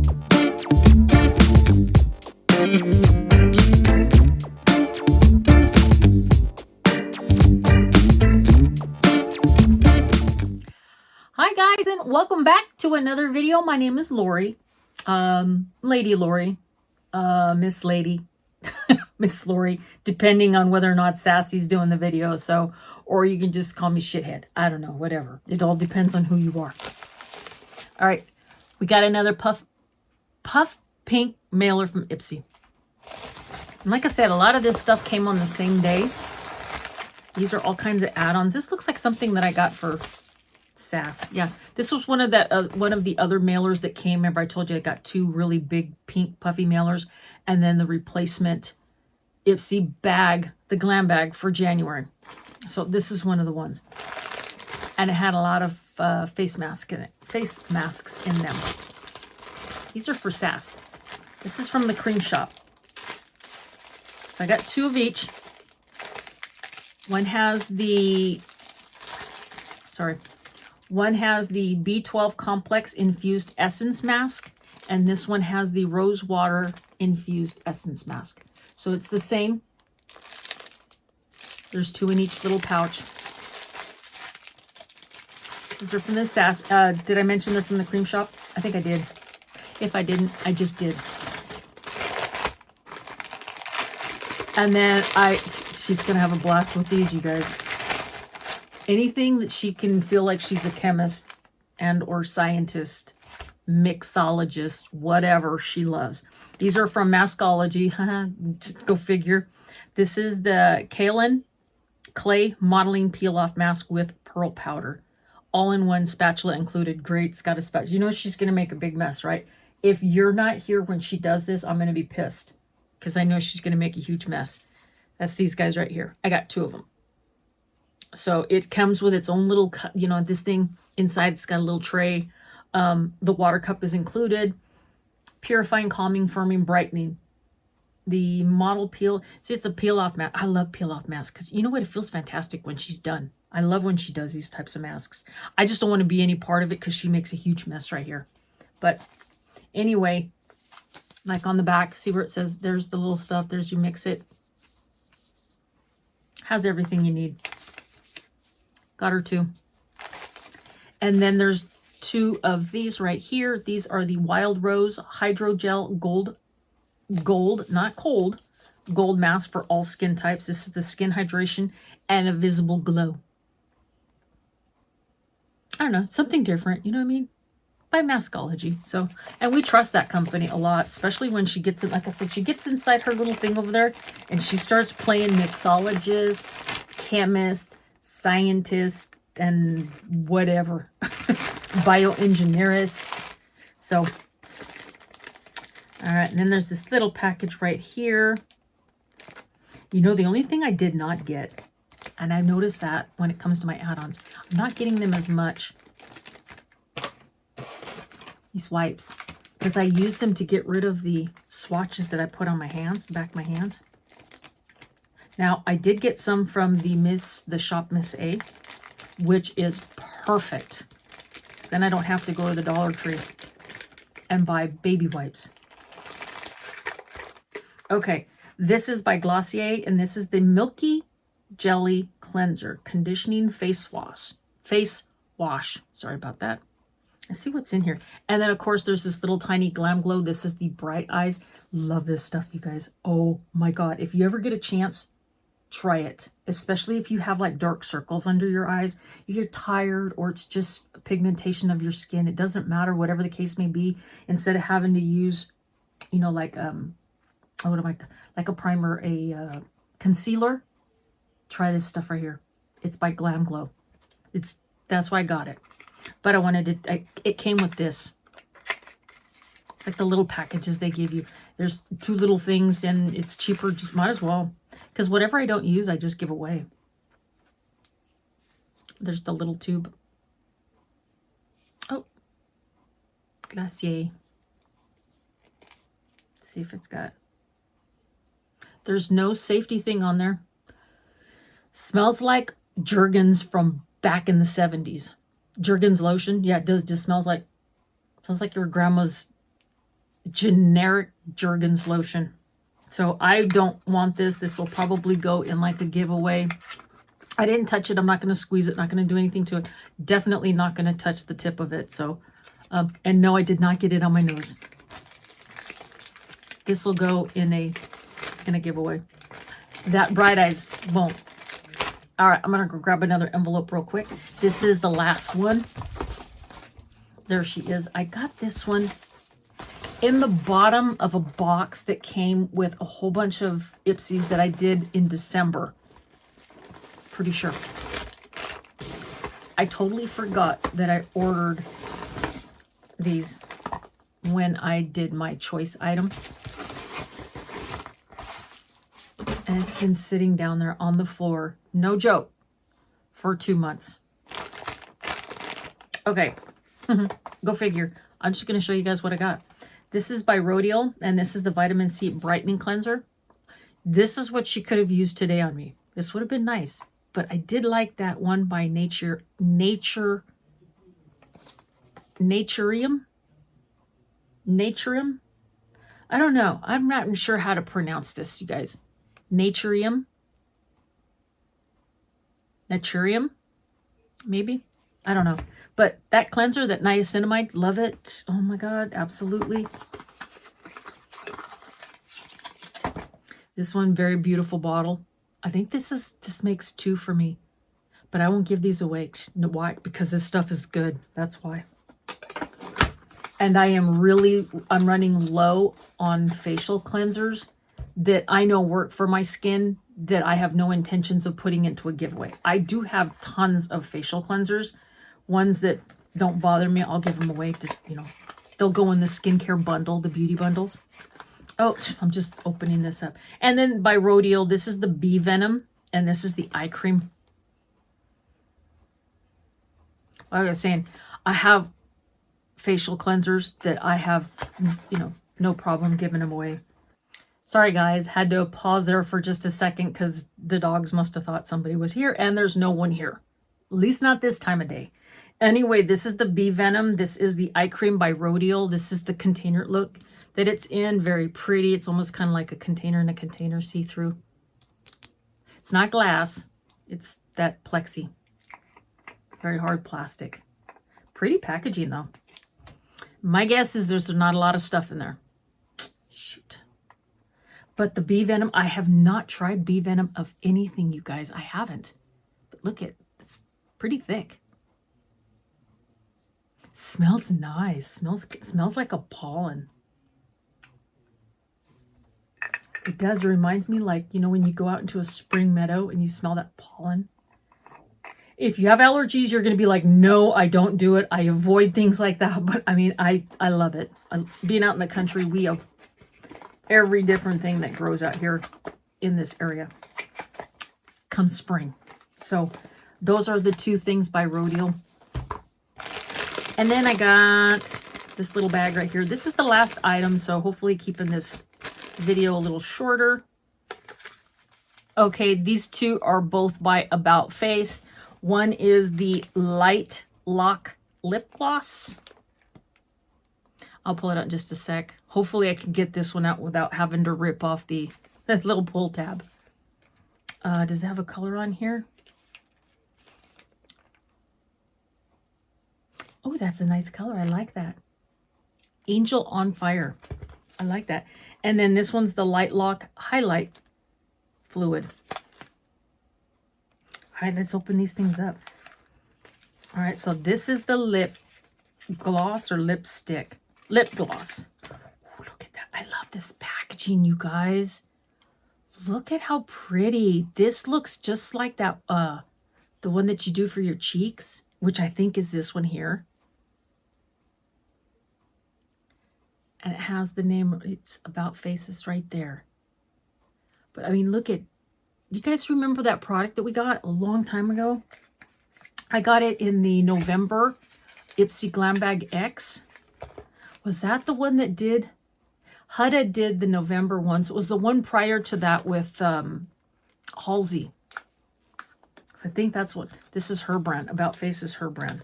Hi guys, and welcome back to another video. My name is Lori, Lady Lori, Miss Lady, Miss Lori, depending on whether or not Sassy's doing the video. So, or you can just call me shithead. I don't know, whatever. It all depends on who you are. All right, we got another puff pink mailer from IPSY. And like I said, a lot of this stuff came on the same day. These are all kinds of add-ons. This looks like something that I got for Sass. Yeah, this was one of the other mailers that came. Remember, I told you I got two really big pink puffy mailers, and then the replacement IPSY bag, the glam bag for January. So this is one of the ones, and it had a lot of face masks in them. These are for Sass. This is from the Cream Shop. So I got two of each. One has the B12 Complex Infused Essence Mask, and this one has the Rose Water Infused Essence Mask. So it's the same. There's two in each little pouch. These are from the Sass. Did I mention they're from the Cream Shop? I think I did. If I didn't, I just did. And then she's going to have a blast with these, you guys. Anything that she can feel like she's a chemist and or scientist, mixologist, whatever, she loves. These are from Maskology. Go figure. This is the Kaolin Clay Modeling Peel-Off Mask with Pearl Powder. All-in-one spatula included. Great. It's got a spatula. You know she's going to make a big mess, right? If you're not here when she does this, I'm going to be pissed because I know she's going to make a huge mess. That's these guys right here. I got two of them. So it comes with its own little, you know, this thing inside. It's got a little tray. The water cup is included. Purifying, calming, firming, brightening. The model peel. See, it's a peel-off mask. I love peel-off masks because you know what? It feels fantastic when she's done. I love when she does these types of masks. I just don't want to be any part of it because she makes a huge mess right here. But anyway, like on the back, see where it says, there's the little stuff. There's you mix it. Has everything you need. Got her two. And then there's two of these right here. These are the Wild Rose Hydrogel Gold, not cold, gold mask for all skin types. This is the skin hydration and a visible glow. I don't know, it's something different, you know what I mean? By Maskology. So, and we trust that company a lot, especially when she gets in, like I said, she gets inside her little thing over there and she starts playing mixologist, chemist, scientist, and whatever. Bioengineerist. So, all right, and then there's this little package right here. You know, the only thing I did not get, and I noticed that when it comes to my add-ons, I'm not getting them as much. These wipes, because I use them to get rid of the swatches that I put on my hands, the back of my hands. Now, I did get some from the shop Miss A, which is perfect. Then I don't have to go to the Dollar Tree and buy baby wipes. Okay, this is by Glossier, and this is the Milky Jelly Cleanser Conditioning Face Wash. Sorry about that. Let's see what's in here. And then, of course, there's this little tiny Glam Glow. This is the Bright Eyes. Love this stuff, you guys. Oh, my God. If you ever get a chance, try it. Especially if you have, like, dark circles under your eyes. You're tired or it's just pigmentation of your skin. It doesn't matter, whatever the case may be. Instead of having to use, you know, like, like a primer, a concealer, try this stuff right here. It's by Glam Glow. That's why I got it. But I wanted to, it came with this. It's like the little packages they give you. There's two little things and it's cheaper. Just might as well. Because whatever I don't use, I just give away. There's the little tube. Oh. Glossier. Let's see if it's got. There's no safety thing on there. Smells like Jergens from back in the 70s. Jergens lotion. Yeah, it does. Just smells like your grandma's generic Jergens lotion. So I don't want this. This will probably go in like a giveaway. I didn't touch it. I'm not going to squeeze it. Not going to do anything to it. Definitely not going to touch the tip of it. So, and no, I did not get it on my nose. This will go in a giveaway. That Bright Eyes won't. All right, I'm going to go grab another envelope real quick. This is the last one. There she is. I got this one in the bottom of a box that came with a whole bunch of IPSYs that I did in December. Pretty sure. I totally forgot that I ordered these when I did my choice item. And it's been sitting down there on the floor, no joke, for 2 months. Okay, go figure. I'm just going to show you guys what I got. This is by Rodial, and this is the Vitamin C Brightening Cleanser. This is what she could have used today on me. This would have been nice, but I did like that one by Naturium. I don't know. I'm not sure how to pronounce this, you guys. Naturium, maybe. I don't know. But that cleanser, that niacinamide, love it. Oh my God, absolutely. This one, very beautiful bottle. I think this makes 2 for me. But I won't give these away. No, why? Because this stuff is good. That's why. And I'm running low on facial cleansers that I know work for my skin that I have no intentions of putting into a giveaway. I do have tons of facial cleansers. Ones that don't bother me, I'll give them away. Just, you know, they'll go in the skincare bundle, the beauty bundles. Oh, I'm just opening this up. And then by Rodial, this is the Bee Venom, and this is the eye cream. Like I was saying, I have facial cleansers that I have, you know, no problem giving them away. Sorry guys, had to pause there for just a second because the dogs must have thought somebody was here, and there's no one here. At least not this time of day. Anyway, this is the Bee Venom. This is the eye cream by Rodial. This is the container look that it's in. Very pretty. It's almost kind of like a container in a container, see-through. It's not glass. It's that plexi. Very hard plastic. Pretty packaging though. My guess is there's not a lot of stuff in there. Shoot. But the Bee Venom, I have not tried Bee Venom of anything, you guys. I haven't. But look at, it's pretty thick. Smells nice. Smells like a pollen. It does. It reminds me, like, you know, when you go out into a spring meadow and you smell that pollen. If you have allergies, you're going to be like, no, I don't do it. I avoid things like that. But I mean, I love it. Being out in the country, we have every different thing that grows out here in this area come spring. So those are the 2 things by Rodial. And then I got this little bag right here. This is the last item, so hopefully keeping this video a little shorter. Okay, these 2 are both by About Face. One is the Light Lock Lip Gloss. I'll pull it out in just a sec. Hopefully I can get this one out without having to rip off that little pull tab. Does it have a color on here? Oh, that's a nice color. I like that. Angel on Fire. I like that. And then this one's the Light Lock Highlight Fluid. All right, let's open these things up. All right, so this is the lip gloss or lipstick. Lip gloss. Ooh, look at that. I love this packaging, you guys. Look at how pretty. This looks just like that, the one that you do for your cheeks, which I think is this one here. And it has the name, it's About Faces right there. But I mean, look at, you guys remember that product that we got a long time ago? I got it in the November IPSY Glam Bag X. Was that the one that did? Huda did the November ones. It was the one prior to that with Halsey. I think that's what, this is her brand. About Face is her brand.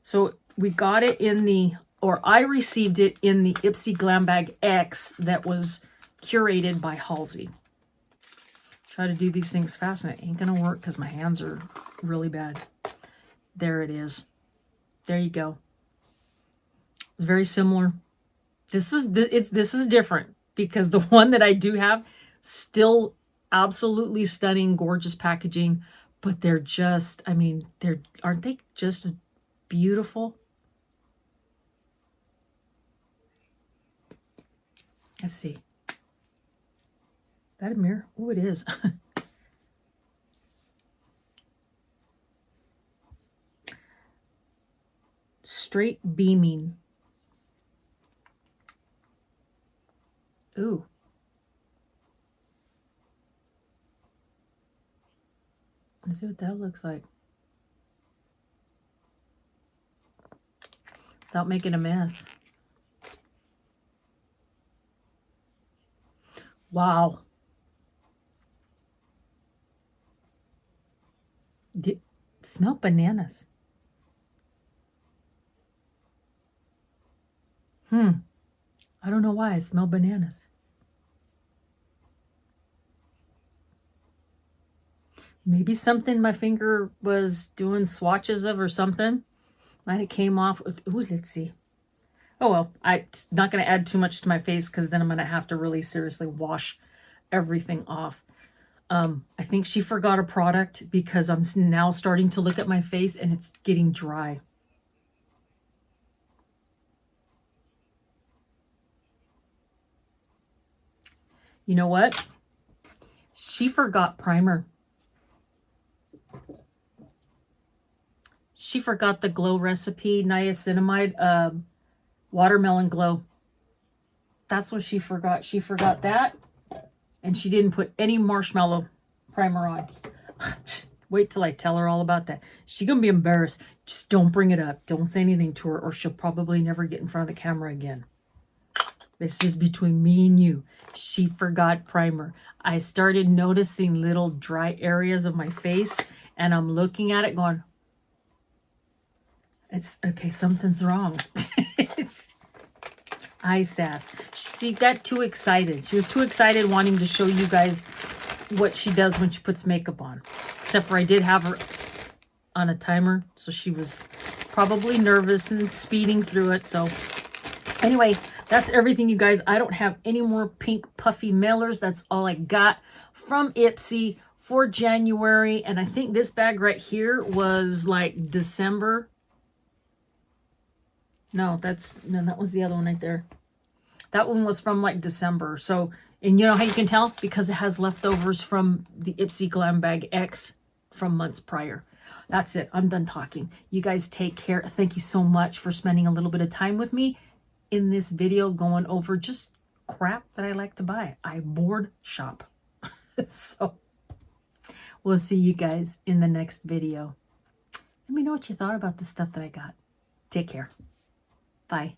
So we got it in the or I received it in the IPSY Glam Bag X that was curated by Halsey. Try to do these things fast and it ain't gonna work because my hands are really bad. There it is. There you go. It's very similar. This is different because the one that I do have, still absolutely stunning, gorgeous packaging, but they're just, I mean, aren't they just beautiful? Let's see. Is that a mirror? Oh, it is. Straight beaming. Ooh. Let's see what that looks like. Without making a mess. Wow. Smell bananas. I don't know why I smell bananas. Maybe something my finger was doing swatches of or something. Might have came off with, ooh, let's see. Oh, well, I'm not going to add too much to my face because then I'm going to have to really seriously wash everything off. I think she forgot a product because I'm now starting to look at my face and it's getting dry. You know what? She forgot primer. She forgot the Glow Recipe Niacinamide Watermelon Glow. That's what she forgot. She forgot that. And she didn't put any marshmallow primer on. Wait till I tell her all about that. She's going to be embarrassed. Just don't bring it up. Don't say anything to her or she'll probably never get in front of the camera again. This is between me and you. She forgot primer. I started noticing little dry areas of my face and I'm looking at it going, it's okay, something's wrong. It's eye sass. She got too excited. She was too excited wanting to show you guys what she does when she puts makeup on. Except for I did have her on a timer, so she was probably nervous and speeding through it. So anyway, that's everything, you guys. I don't have any more pink puffy mailers. That's all I got from IPSY for January. And I think this bag right here was like December. No, that was the other one right there. That one was from like December. So, and you know how you can tell? Because it has leftovers from the IPSY Glam Bag X from months prior. That's it. I'm done talking. You guys take care. Thank you so much for spending a little bit of time with me in this video going over just crap that I like to buy. I board shop. So we'll see you guys in the next video. Let me know what you thought about the stuff that I got. Take care. Bye.